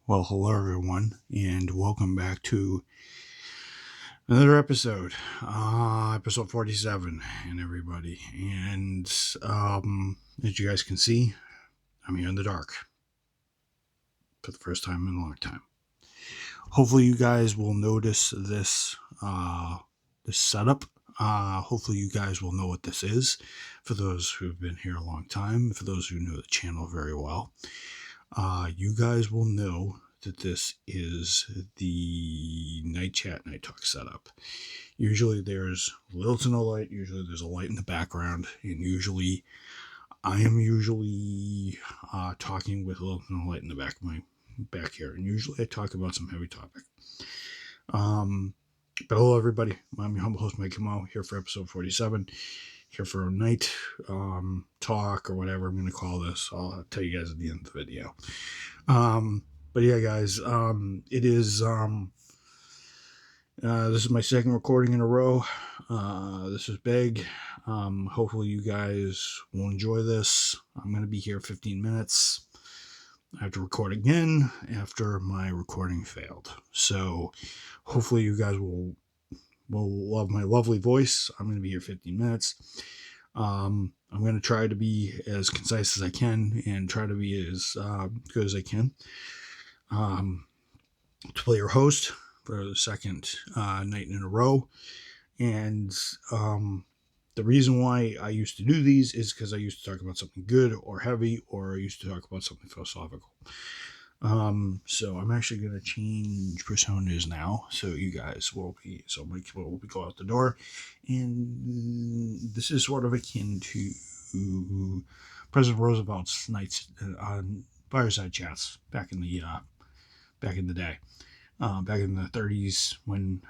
Well, hello everyone, and welcome back to another episode, episode 47, and everybody. And as you guys can see, I'm here in the dark for the first time in a long time. Hopefully, you guys will notice this setup. Hopefully, you guys will know what this is. For those who have been here a long time, for those who know the channel very well, you guys will know that this is the night chat, night talk setup. Usually there's little to no light. Usually there's a light in the background, and usually I am talking with a little to no light in the back here, and usually I talk about some heavy topic. But hello everybody, I'm your humble host Mike Kamo, here for episode 47. Here for a night talk or whatever I'm going to call this. I'll tell you guys at the end of the video. But yeah, guys, it is, this is my second recording in a row. This is big. Hopefully you guys will enjoy this. I'm going to be here 15 minutes. I have to record again after my recording failed. So hopefully you guys will love my lovely voice. I'm going to be here 15 minutes. I'm going to try to be as concise as I can and try to be as good as I can. To play your host for the second night in a row. And the reason why I used to do these is because I used to talk about something good or heavy, or I used to talk about something philosophical. So I'm actually going to change personas now. So you guys will be, Mike will go out the door. And this is sort of akin to President Roosevelt's nights on fireside chats back in the day. Back in the 30s when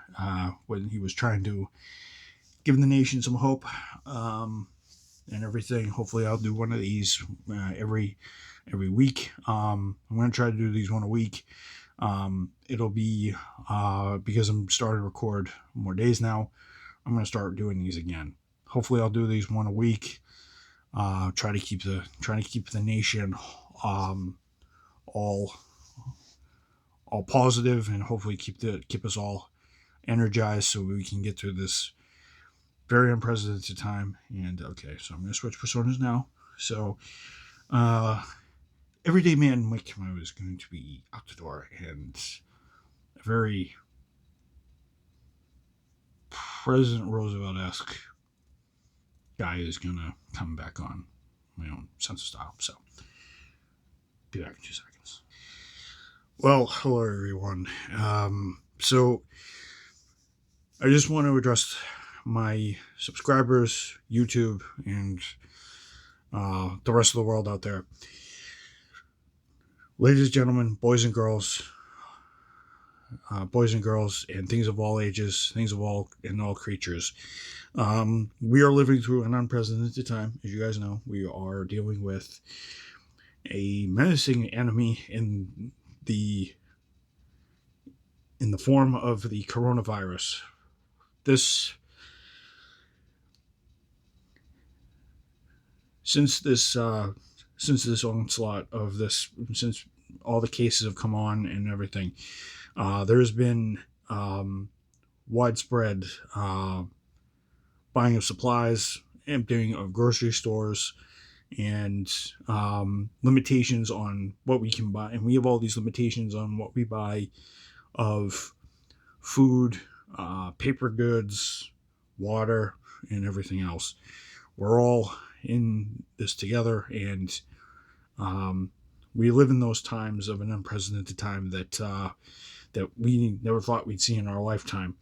he was trying to give the nation some hope and everything. Hopefully I'll do one of these every week. I'm going to try to do these one a week. It'll be because I'm starting to record more days now. I'm going to start doing these again. Hopefully I'll do these one a week. Try to keep the nation all positive, and hopefully keep us all energized so we can get through this very unprecedented time. And okay, so I'm going to switch personas now. So everyday man Mike Kamo is going to be out the door, and a very President Roosevelt-esque guy is going to come back on my own sense of style. So be back in 2 seconds. Well, hello everyone. So I just want to address my subscribers, YouTube, and the rest of the world out there. Ladies and gentlemen, boys and girls, and things of all ages, things of all creatures. We are living through an unprecedented time. As you guys know, we are dealing with a menacing enemy in the form of the coronavirus. Since this onslaught of this, since all the cases have come on and everything, there's been widespread buying of supplies, emptying of grocery stores, and limitations on what we can buy. And we have all these limitations on what we buy of food, paper goods, water, and everything else. We're all in this together, and we live in those times of an unprecedented time that we never thought we'd see in our lifetime.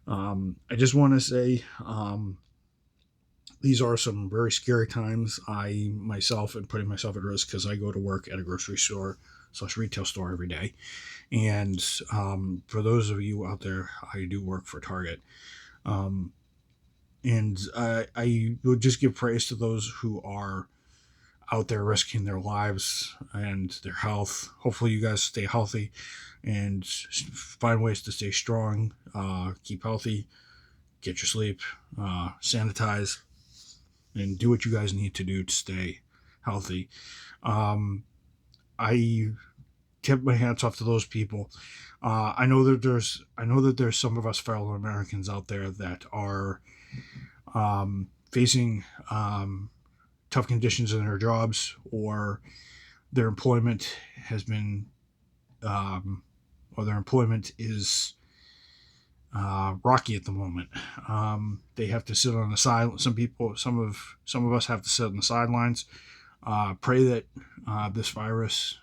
I just want to say these are some very scary times. I myself am putting myself at risk because I go to work at a grocery store / retail store every day. And for those of you out there, I do work for Target. And I would just give praise to those who are out there risking their lives and their health. Hopefully you guys stay healthy and find ways to stay strong, keep healthy, get your sleep, sanitize, and do what you guys need to do to stay healthy. I tip my hats off to those people. I know that there's some of us fellow Americans out there that are facing tough conditions in their jobs, or their employment has been, or their employment is rocky at the moment. They have to sit on the side. Some of us have to sit on the sidelines. Pray that this virus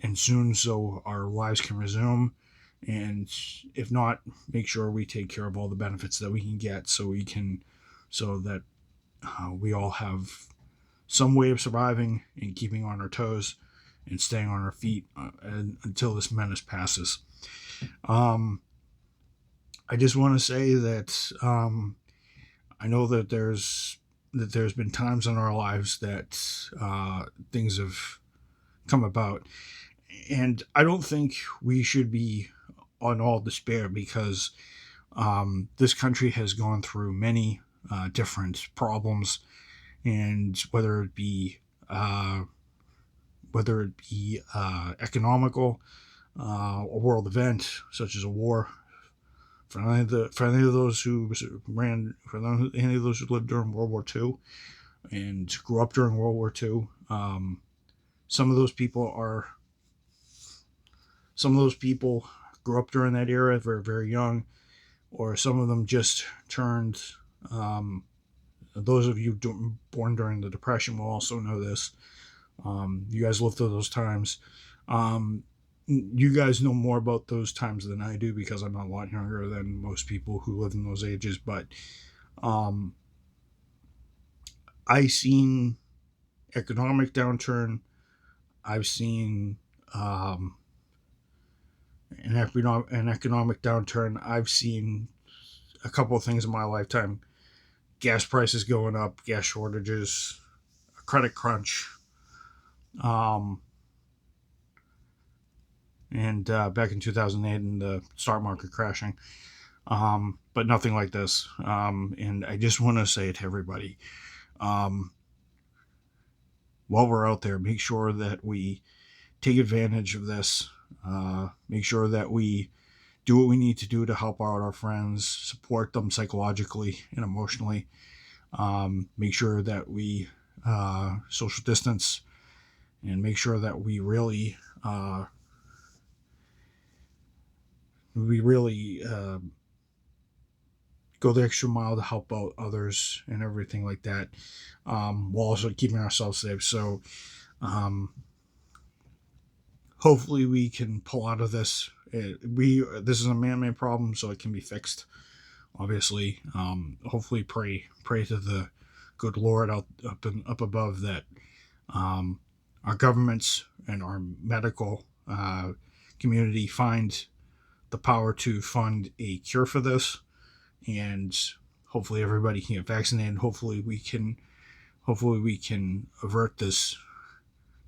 ends soon, so our lives can resume. And if not, make sure we take care of all the benefits that we can get, so that we all have some way of surviving and keeping on our toes and staying on our feet until this menace passes. I just want to say that I know that there's been times in our lives that things have come about, and I don't think we should be on all despair, because this country has gone through many different problems, and whether it be economical, a world event such as a war. For any of those who lived during World War II and grew up during World War II, some of those people grew up during that era, very, very young, or some of them just turned. Those of you born during the Depression will also know this. You guys lived through those times. You guys know more about those times than I do, because I'm a lot younger than most people who live in those ages. But I seen economic downturn. I've seen an economic downturn. I've seen a couple of things in my lifetime: gas prices going up, gas shortages, a credit crunch. And back in 2008, and the stock market crashing, but nothing like this. And I just want to say it to everybody, while we're out there, make sure that we take advantage of this. Make sure that we do what we need to do to help out our friends, support them psychologically and emotionally. Make sure that we social distance, and make sure that we really go the extra mile to help out others and everything like that, while also keeping ourselves safe. So hopefully we can pull out of this. This is a man-made problem, so it can be fixed, obviously. Hopefully pray to the good Lord up above that our governments and our medical community find the power to fund a cure for this, and hopefully everybody can get vaccinated. Hopefully we can avert this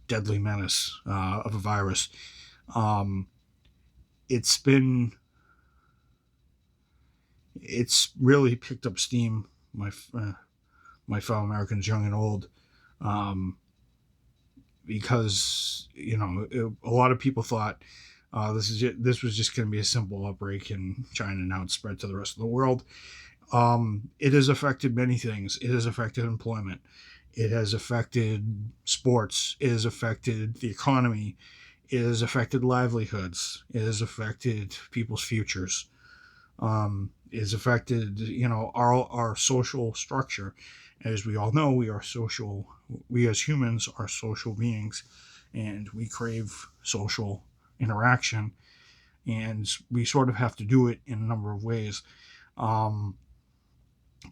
deadly menace of a virus. It's really picked up steam, my fellow Americans, young and old, because a lot of people thought this was just going to be a simple outbreak in China. Now it's spread to the rest of the world. It has affected many things. It has affected employment. It has affected sports. It has affected the economy. It has affected livelihoods. It has affected people's futures. It has affected, our social structure. As we all know, we as humans are social beings, and we crave social interaction, and we sort of have to do it in a number of ways, but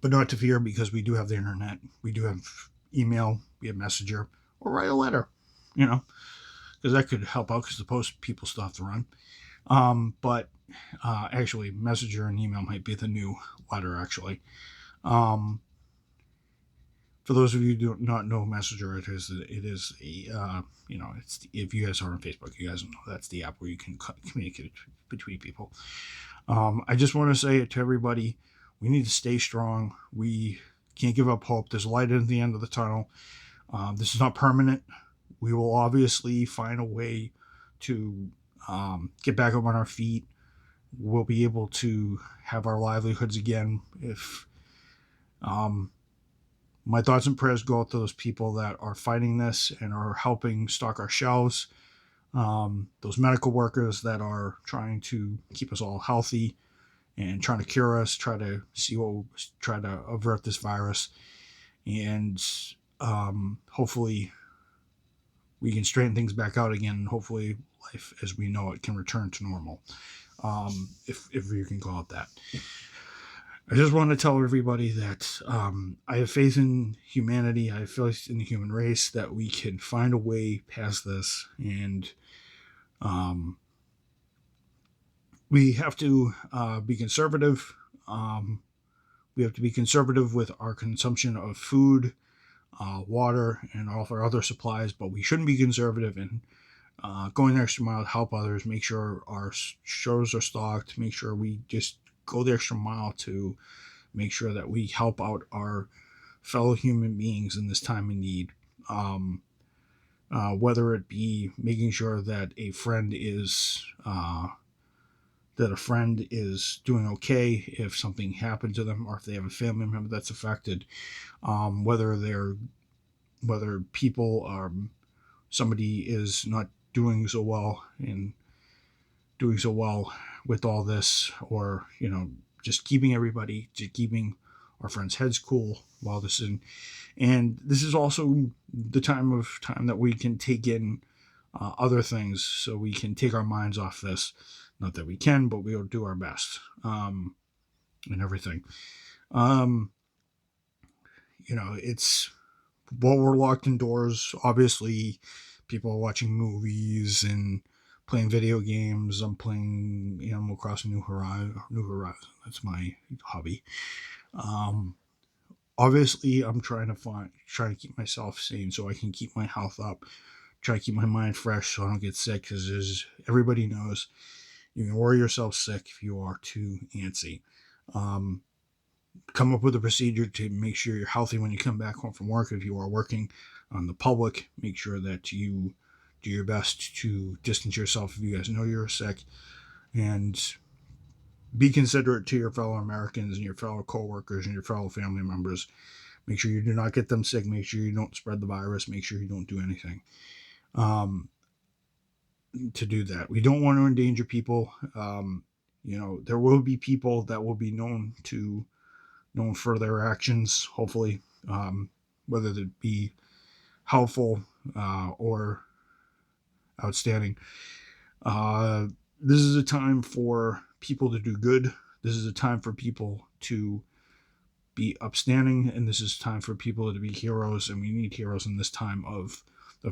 not to fear, because we do have the internet, we do have email, we have Messenger, or write a letter, because that could help out, because the post people still have to run, but actually Messenger and email might be the new letter, actually. For those of you who do not know Messenger, it is a it's, if you guys are on Facebook, you guys know that's the app where you can communicate between people. I just want to say it to everybody: we need to stay strong. We can't give up hope. There's light at the end of the tunnel. This is not permanent. We will obviously find a way to get back up on our feet. We'll be able to have our livelihoods again. If my thoughts and prayers go out to those people that are fighting this and are helping stock our shelves. Those medical workers that are trying to keep us all healthy and trying to cure us, try to avert this virus, and hopefully we can straighten things back out again. And hopefully life as we know it can return to normal, if you can call it that. I just want to tell everybody that I have faith in humanity. I have faith in the human race that we can find a way past this, and we have to be conservative. We have to be conservative with our consumption of food, water, and all of our other supplies, but we shouldn't be conservative in going the extra mile to help others, make sure our shelves are stocked, make sure we just go the extra mile to make sure that we help out our fellow human beings in this time of need. Whether it be making sure that a friend is doing okay if something happened to them, or if they have a family member that's affected, whether people are somebody is not doing so well with all this, or just keeping our friends' heads cool while this is. And this is also the time that we can take in other things, so we can take our minds off this. Not that we can, but we'll do our best, and everything. It's while we're locked indoors, obviously people are watching movies and playing video games. I'm playing Animal Crossing New Horizon. That's my hobby. Obviously, I'm trying to keep myself sane so I can keep my health up. Try to keep my mind fresh so I don't get sick, because everybody knows you can worry yourself sick if you are too antsy. Come up with a procedure to make sure you're healthy when you come back home from work. If you are working on the public, make sure that you do your best to distance yourself if you guys know you're sick, and be considerate to your fellow Americans and your fellow coworkers and your fellow family members. Make sure you do not get them sick. Make sure you don't spread the virus. Make sure you don't do anything to do that. We don't want to endanger people. There will be people that will be known for their actions, hopefully, whether it be helpful or outstanding. This is a time for people to do good. This is a time for people to be upstanding, and this is time for people to be heroes, and we need heroes in this time of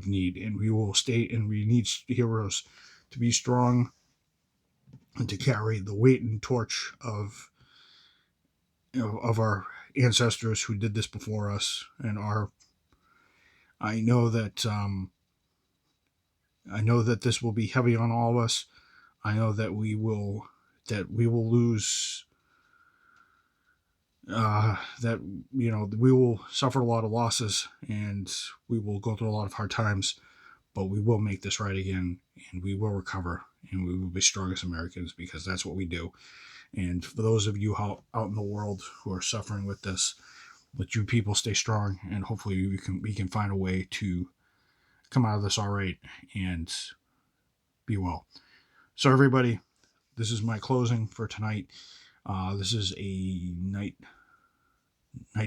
need, and we need heroes to be strong and to carry the weight and torch of our ancestors who did this before us. And I know that this will be heavy on all of us. I know that we will lose, we will suffer a lot of losses, and we will go through a lot of hard times, but we will make this right again, and we will recover, and we will be strong as Americans, because that's what we do. And for those of you out in the world who are suffering with this, let you people stay strong, and hopefully we can find a way to come out of this all right and be well. So everybody, this is my closing for tonight. This is a night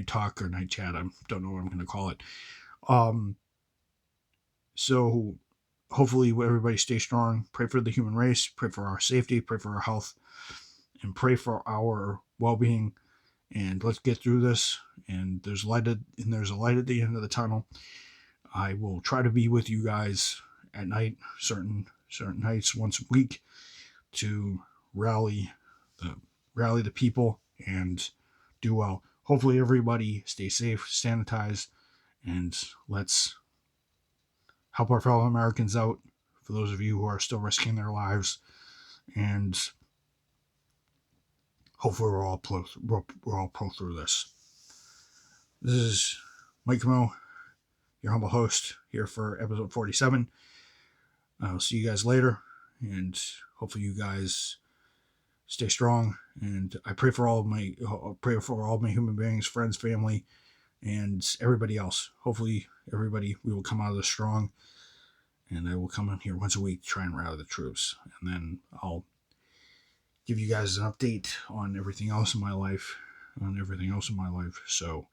talk or night chat. I don't know what I'm going to call it. So hopefully everybody stay strong. Pray for the human race. Pray for our safety. Pray for our health. And pray for our well-being. And let's get through this. And there's a light at the end of the tunnel. I will try to be with you guys at night, certain nights once a week, to rally the people and do well. Hopefully everybody stay safe, sanitize, and let's help our fellow Americans out, for those of you who are still risking their lives, and hopefully we're all pull through this. This is Mike Camo, your humble host, here for episode 47. I'll see you guys later, and hopefully you guys stay strong. And I pray for all of my human beings, friends, family, and everybody else. Hopefully, everybody, we will come out of this strong. And I will come in here once a week to try and rally the troops. And then I'll give you guys an update on everything else in my life. So,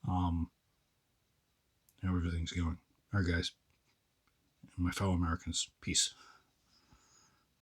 how everything's going. All right, guys. And my fellow Americans, peace.